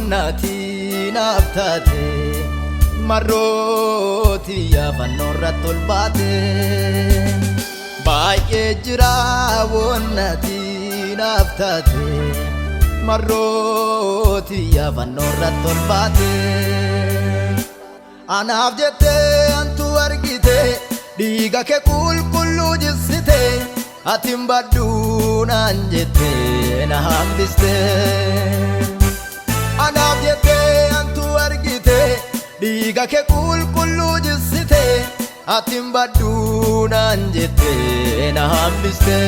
wonnati naftate marroti yafannorra tolbate baay'ee jira wonnati naftate marroti yafannorra tolbate anaaf jette antu argite dhiiga kee qulqulluu jissite atin badduunaan jette na hambiste anaaf jette antu argite dhiiga kee qulqulluu jissite atin badduunaan jette na hambiste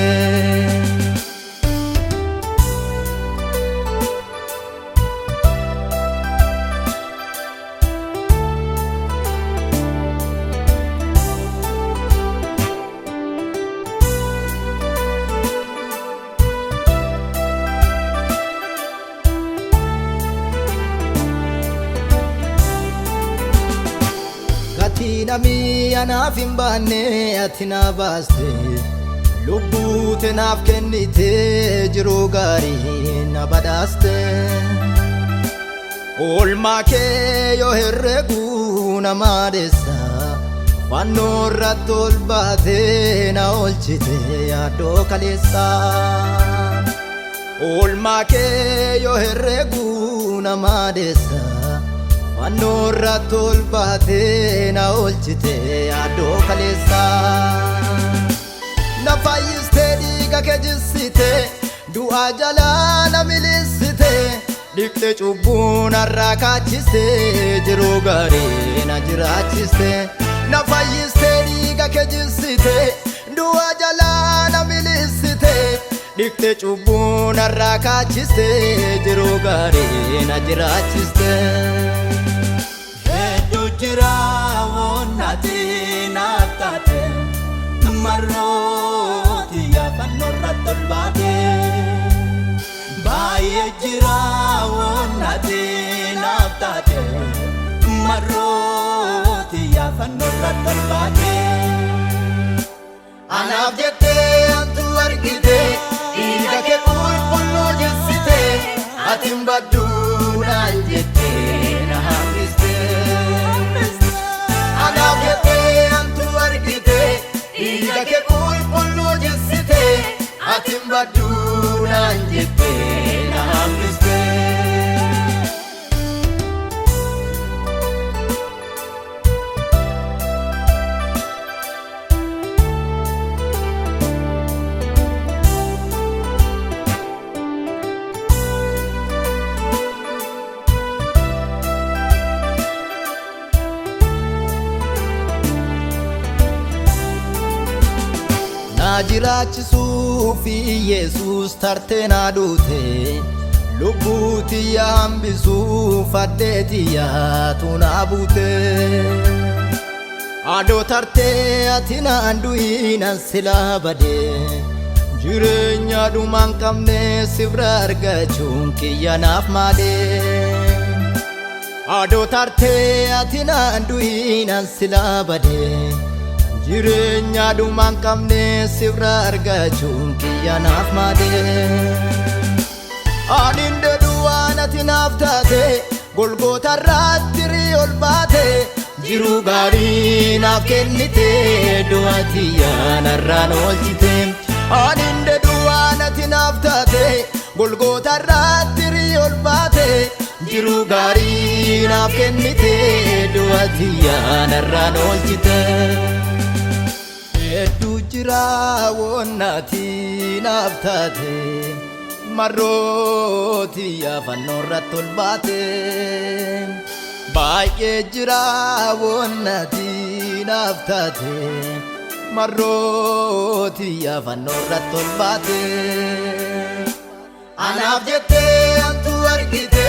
nami anaaf hin baanne ati na baaste lubbuu tenaaf kennite jiruu gaarii na badhaaste oolmaa kee yoo herregu nama deessa fannoo irratti ol baate na oolchite yaaddoo kaleessa oolmaa kee yoo herregu nama deessa fannoo irratti ol baate na oolchite yaaddoo kaleessa na fayyiste dhiiga kee jissite du'aa jalaa na miliissite dhiqxe cubbuu narraa kaachiste jiruu gaarii na jiraachiste na fayyiste dhiiga kee jissite du'aa jalaa na miliissite dhiqxe cubbuu narraa kaachiste jiruu gaarii na jiraachiste jira wonnati naftate marroti yafannorra tolbate baay'ee jira wonnati naftate marroti yafannorra tolbate anaaf jette antu argite dhiiga kee qulqulluu jissite atin badduunaan jette na hambiste anaaf jette antu argite dhiiga kee qulqulluu jissite atin badduunaan jette na hambiste jiraachisuufi Yesuus tartee na duute lubbuu tiyya hambisuuf addee tiyyaatu na buute adoo tartee ati naan du'inan silaa bade jireenya dhumaan qabne sibra argachuun kiyya naaf maade adoo tartee ati naan du'inan silaa bade jireenya dhumaan qabne sibra argachuun kiyya naaf maade anin dedhu waan ati naaf taate golgoota irratti ol baate jiruu gaarii naaf kennite du'a tiyya narraan oolchite anin dedhu waan ati naaf taate golgoota irratti ol baate jiruu gaarii naaf kennite du'a tiyya narraan oolchite hedduu jira wonnati naftate marroti yafannorra tolbate baay'ee jira wonnati naftate marroti yafannorra tolbate anaaf jette antu argite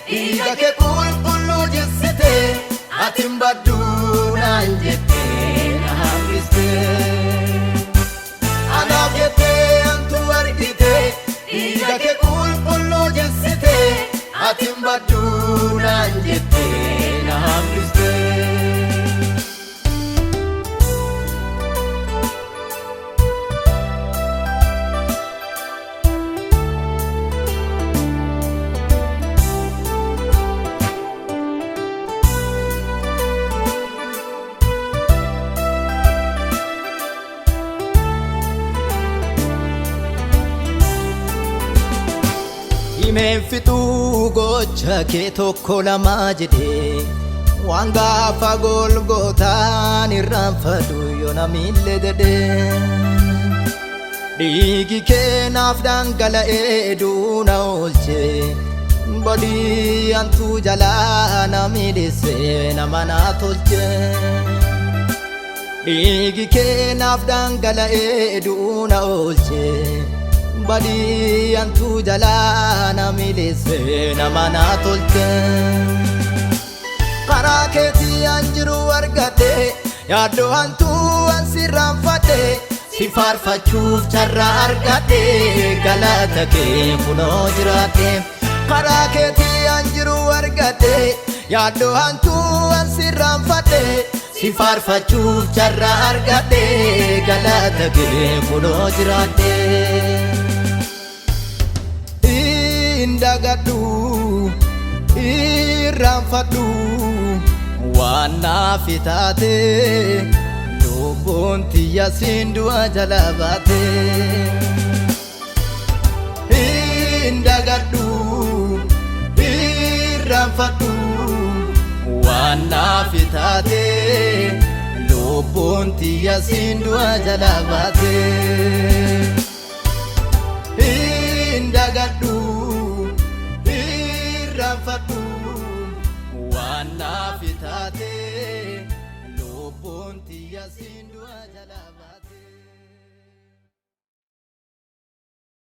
dhiiga kee qulqulluu jissite atin badduunaan jette na hambiste anaaf jette antu argite dhiiga kee qulqulluu jissite atin badduunaan jette na hambiste Himeen fixuu gocha kee tokko lama jedhee waan gaafa Golgootaan irraanfadhu yoo namillee dedhee dhiigi kee naaf dhangala'ee duuna oolchee badii hantuu jalaa na miidhessee nama naa tolchee dhiigi kee naaf dhangala'ee duuna oolchee badii hantuu jalaa na miidhessee nama naa tolchee karaa keetii an jiru argadhe yaaddoo hantuu an sirraanfadhe si faarfachuuf carraa argadhe galata kee kunoo jiraadhe karaa keetii an jiru argadhe yaaddoo hantuu an sirraanfadhe si faarfachuuf carraa argadhe galata kee kunoo jiraadhe indagadhu irraanfadhu waan naaf taate lubbuun tiyya siin du'a jala baate indagadhu irraanfadhu waan naaf taate lubbuun tiyya siin du'a jala baate indagadhu irraanfadhu waan naaf taate lubbuun tiyya siin du'a jala baate.